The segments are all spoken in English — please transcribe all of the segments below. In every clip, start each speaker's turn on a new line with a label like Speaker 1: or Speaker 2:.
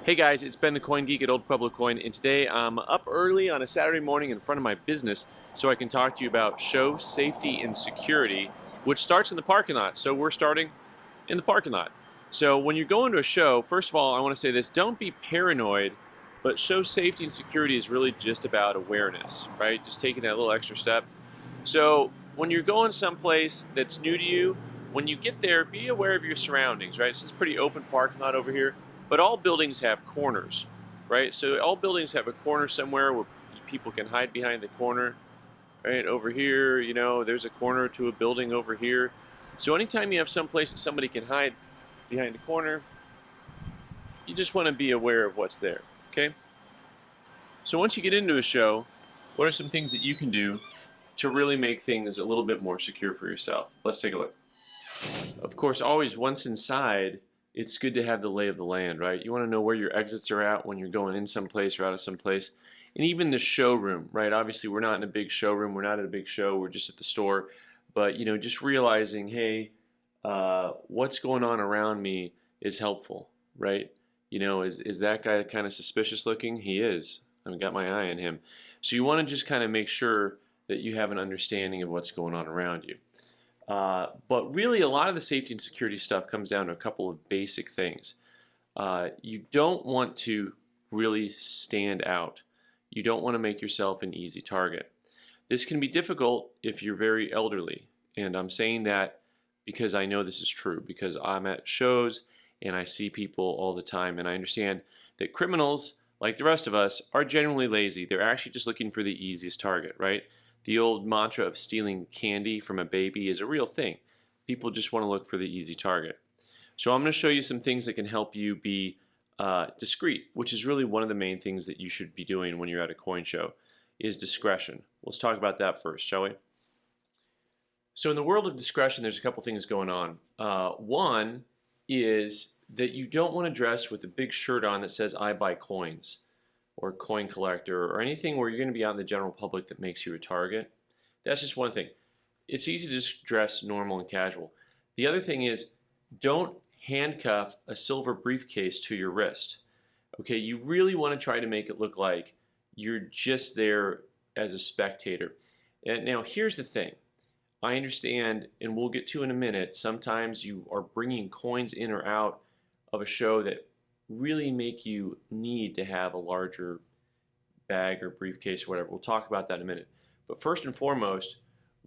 Speaker 1: Hey guys, it's Ben the Coin Geek at Old Pueblo Coin, and today I'm up early on a Saturday morning in front of my business so I can talk to you about show safety and security, which starts in the parking lot. So we're starting in the parking lot. So when you're going to a show, first of all, I want to say this, don't be paranoid, but show safety and security is really just about awareness, right? Just taking that little extra step. So when you're going someplace that's new to you, when you get there, be aware of your surroundings, right? So it's a pretty open parking lot over here, but all buildings have corners, right? So all buildings have a corner somewhere where people can hide behind the corner, right? Over here, there's a corner to a building over here. So anytime you have some place that somebody can hide behind a corner, you just want to be aware of what's there, okay? So once you get into a show, what are some things that you can do to really make things a little bit more secure for yourself? Let's take a look. Of course, always once inside, it's good to have the lay of the land, right? You want to know where your exits are at when you're going in someplace or out of someplace. And even the showroom, right? Obviously, we're not in a big showroom. We're not at a big show. We're just at the store. But, just realizing, hey, what's going on around me is helpful, right? Is that guy kind of suspicious looking? He is. I've got my eye on him. So you want to just kind of make sure that you have an understanding of what's going on around you. But really, a lot of the safety and security stuff comes down to a couple of basic things. You don't want to really stand out. You don't want to make yourself an easy target. This can be difficult if you're very elderly. And I'm saying that because I know this is true, because I'm at shows and I see people all the time. And I understand that criminals, like the rest of us, are generally lazy. They're actually just looking for the easiest target, right? The old mantra of stealing candy from a baby is a real thing. People just want to look for the easy target. So I'm going to show you some things that can help you be discreet, which is really one of the main things that you should be doing when you're at a coin show, is discretion. Let's talk about that first, shall we? So in the world of discretion, there's a couple things going on. One is that you don't want to dress with a big shirt on that says "I buy coins," or coin collector, or anything where you're going to be out in the general public that makes you a target. That's just one thing. It's easy to just dress normal and casual. The other thing is, don't handcuff a silver briefcase to your wrist. Okay, you really want to try to make it look like you're just there as a spectator. And now here's the thing. I understand, and we'll get to in a minute, sometimes you are bringing coins in or out of a show that really make you need to have a larger bag or briefcase or whatever. We'll talk about that in a minute. But first and foremost,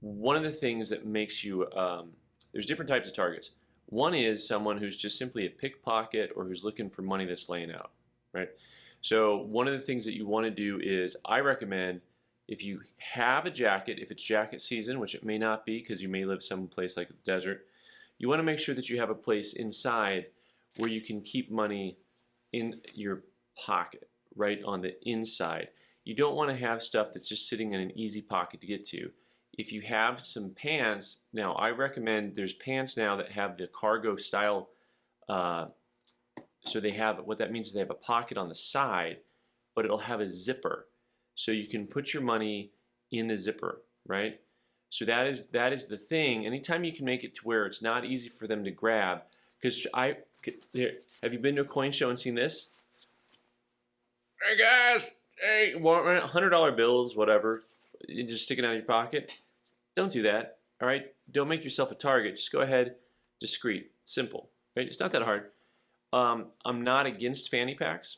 Speaker 1: one of the things that makes you, there's different types of targets. One is someone who's just simply a pickpocket or who's looking for money that's laying out, right? So one of the things that you want to do is, I recommend, if you have a jacket, if it's jacket season, which it may not be because you may live someplace like the desert, you want to make sure that you have a place inside where you can keep money in your pocket, right on the inside. You don't want to have stuff that's just sitting in an easy pocket to get to. If you have some pants, now I recommend, there's pants now that have the cargo style, so they have, what that means is they have a pocket on the side, but it'll have a zipper. So you can put your money in the zipper, right? So that is the thing. Anytime you can make it to where it's not easy for them to grab, because have you been to a coin show and seen this? Hey guys, hey, $100 bills, whatever, you just stick it out of your pocket. Don't do that, all right? Don't make yourself a target. Just go ahead, discreet, simple, right? It's not that hard. I'm not against fanny packs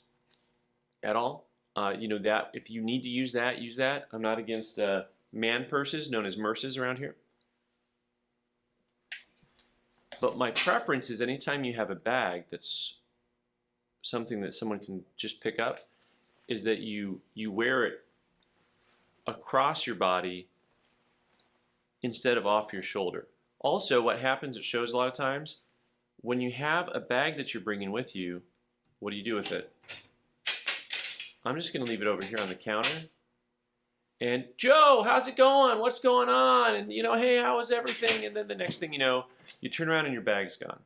Speaker 1: at all. That if you need to use that, use that. I'm not against man purses, known as merces around here. But my preference is anytime you have a bag that's something that someone can just pick up, is that you wear it across your body instead of off your shoulder. Also, what happens at shows a lot of times, when you have a bag that you're bringing with you, what do you do with it? I'm just going to leave it over here on the counter. And, Joe, how's it going? What's going on? And, hey, how is everything? And then the next thing you know, you turn around and your bag's gone.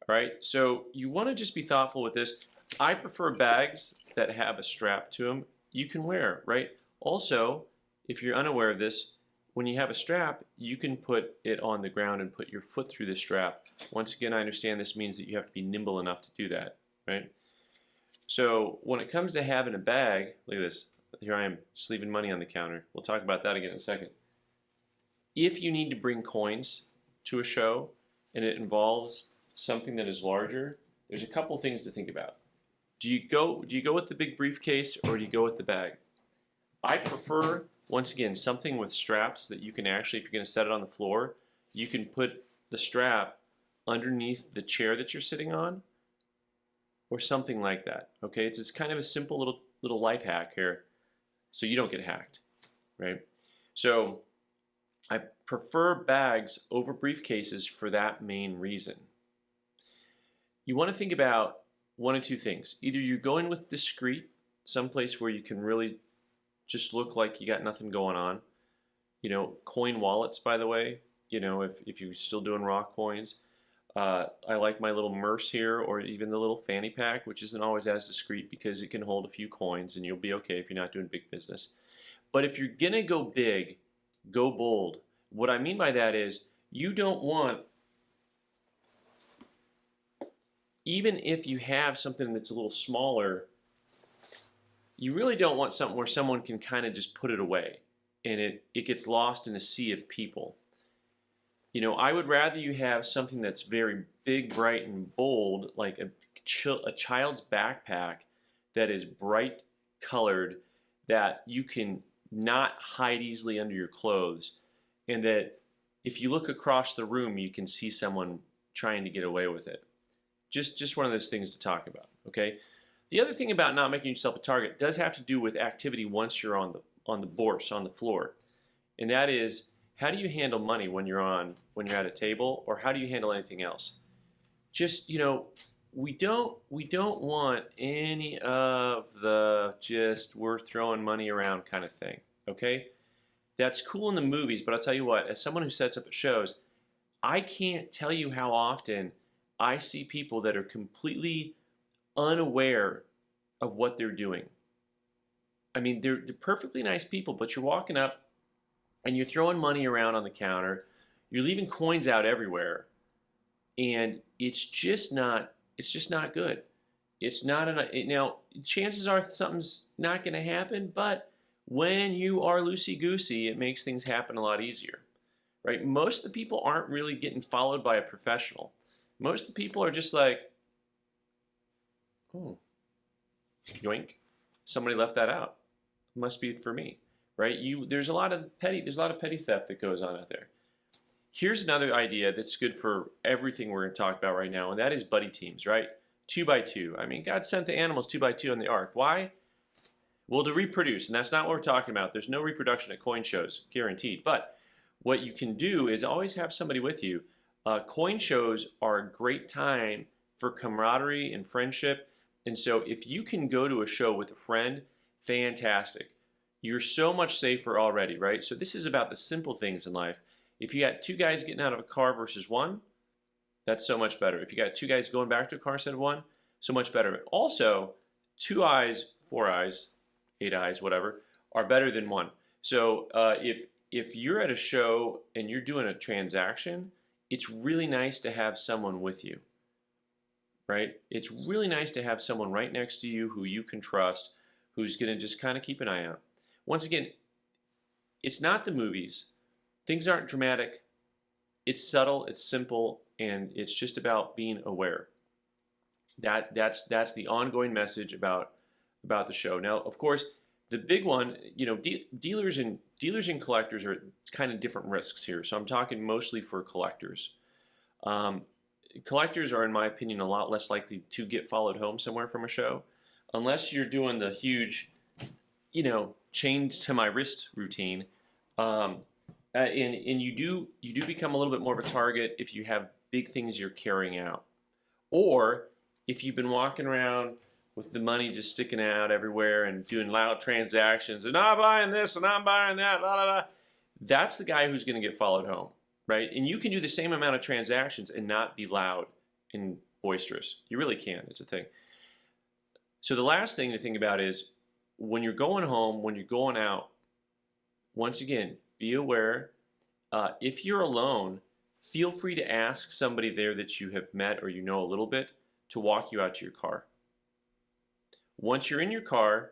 Speaker 1: All right? So you want to just be thoughtful with this. I prefer bags that have a strap to them you can wear, right? Also, if you're unaware of this, when you have a strap, you can put it on the ground and put your foot through the strap. Once again, I understand this means that you have to be nimble enough to do that, right? So when it comes to having a bag, look at this. Here I am just leaving money on the counter. We'll talk about that again in a second. If you need to bring coins to a show and it involves something that is larger, there's a couple things to think about. Do you go with the big briefcase or do you go with the bag? I prefer, once again, something with straps that you can actually, if you're going to set it on the floor, you can put the strap underneath the chair that you're sitting on or something like that. Okay, it's kind of a simple little life hack here so you don't get hacked, right? So I prefer bags over briefcases for that main reason. You want to think about one of two things. Either you're going with discreet, someplace where you can really just look like you got nothing going on. You know, coin wallets, by the way, you know, if you're still doing raw coins. I like my little Merce here, or even the little fanny pack, which isn't always as discreet because it can hold a few coins and you'll be okay if you're not doing big business. But if you're gonna go big, go bold. What I mean by that is you don't want, even if you have something that's a little smaller, you really don't want something where someone can kind of just put it away and it gets lost in a sea of people. You know, I would rather you have something that's very big, bright, and bold, like a child's backpack that is bright colored, that you can not hide easily under your clothes, and that if you look across the room, you can see someone trying to get away with it. Just one of those things to talk about, okay? The other thing about not making yourself a target does have to do with activity once you're on the bourse, on the floor, and that is, how do you handle money when you're at a table, or how do you handle anything else? Just, you know, we don't want any of the just we're throwing money around kind of thing, okay? That's cool in the movies, but I'll tell you what, as someone who sets up at shows, I can't tell you how often I see people that are completely unaware of what they're doing. I mean, they're perfectly nice people, but you're walking up and you're throwing money around on the counter, you're leaving coins out everywhere, and it's just not good. It's not now, chances are something's not going to happen, but when you are loosey-goosey, it makes things happen a lot easier, right? Most of the people aren't really getting followed by a professional. Most of the people are just like, oh, yoink, somebody left that out. Must be for me. Right? There's a lot of petty theft that goes on out there. Here's another idea that's good for everything we're going to talk about right now, and that is buddy teams, right? 2 by 2. I mean, God sent the animals 2 by 2 on the ark. Why? Well, to reproduce, and that's not what we're talking about. There's no reproduction at coin shows, guaranteed. But what you can do is always have somebody with you. Coin shows are a great time for camaraderie and friendship, and so if you can go to a show with a friend, fantastic. You're so much safer already, right? So this is about the simple things in life. If you got 2 guys getting out of a car versus 1, that's so much better. If you got 2 guys going back to a car instead of 1, so much better. But also, 2 eyes, 4 eyes, 8 eyes, whatever, are better than 1. So if you're at a show and you're doing a transaction, it's really nice to have someone with you, right? It's really nice to have someone right next to you who you can trust, who's going to just kind of keep an eye out. Once again, it's not the movies. Things aren't dramatic. It's subtle, it's simple, and it's just about being aware. That's the ongoing message about the show. Now, of course, the big one, you know, dealers and collectors are kind of different risks here. So I'm talking mostly for collectors. Collectors are, in my opinion, a lot less likely to get followed home somewhere from a show, unless you're doing the huge, you know, chained to my wrist routine, and you do become a little bit more of a target if you have big things you're carrying out, or if you've been walking around with the money just sticking out everywhere and doing loud transactions and I'm buying this and I'm buying that, la la la. That's the guy who's going to get followed home, right? And you can do the same amount of transactions and not be loud and boisterous. You really can. It's a thing. So the last thing to think about is when you're going home, when you're going out, once again, be aware. If you're alone, feel free to ask somebody there that you have met or you know a little bit to walk you out to your car. Once you're in your car,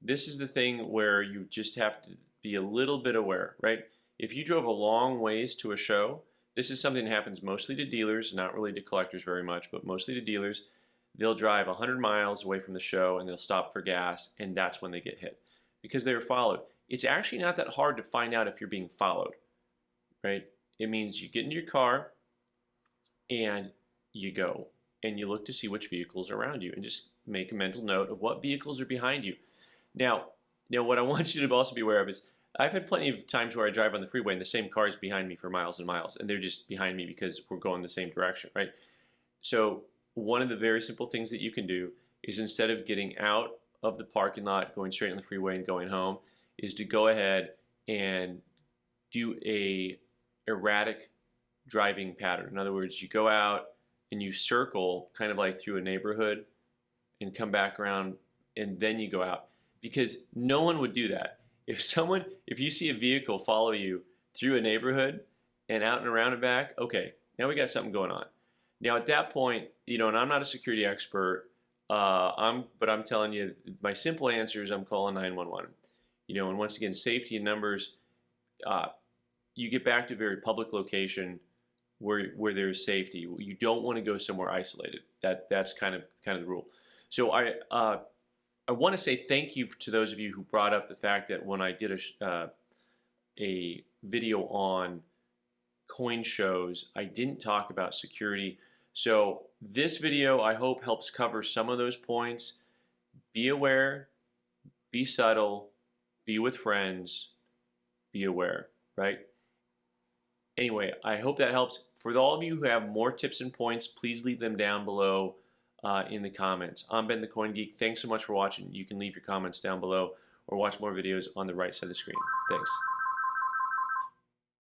Speaker 1: this is the thing where you just have to be a little bit aware, right? If you drove a long ways to a show, this is something that happens mostly to dealers, not really to collectors very much, but mostly to dealers. They'll drive 100 miles away from the show and they'll stop for gas, and that's when they get hit because they were followed. It's actually not that hard to find out if you're being followed, right? It means you get into your car and you go and you look to see which vehicles are around you and just make a mental note of what vehicles are behind you. Now, what I want you to also be aware of is I've had plenty of times where I drive on the freeway and the same car is behind me for miles and miles, and they're just behind me because we're going the same direction, right? So one of the very simple things that you can do is, instead of getting out of the parking lot, going straight on the freeway and going home, is to go ahead and do a erratic driving pattern. In other words, you go out and you circle kind of like through a neighborhood and come back around, and then you go out. Because no one would do that. If you see a vehicle follow you through a neighborhood and out and around and back, okay, now we got something going on. Now at that point, and I'm not a security expert, but I'm telling you, my simple answer is I'm calling 911. And once again, safety in numbers, you get back to a very public location where there's safety. You don't want to go somewhere isolated. That's kind of the rule. So I want to say thank you to those of you who brought up the fact that when I did a video on coin shows, I didn't talk about security. So this video, I hope, helps cover some of those points. Be aware, be subtle, be with friends, be aware, right? Anyway, I hope that helps. For all of you who have more tips and points, please leave them down below in the comments. I'm Ben the Coin Geek. Thanks so much for watching. You can leave your comments down below or watch more videos on the right side of the screen. Thanks.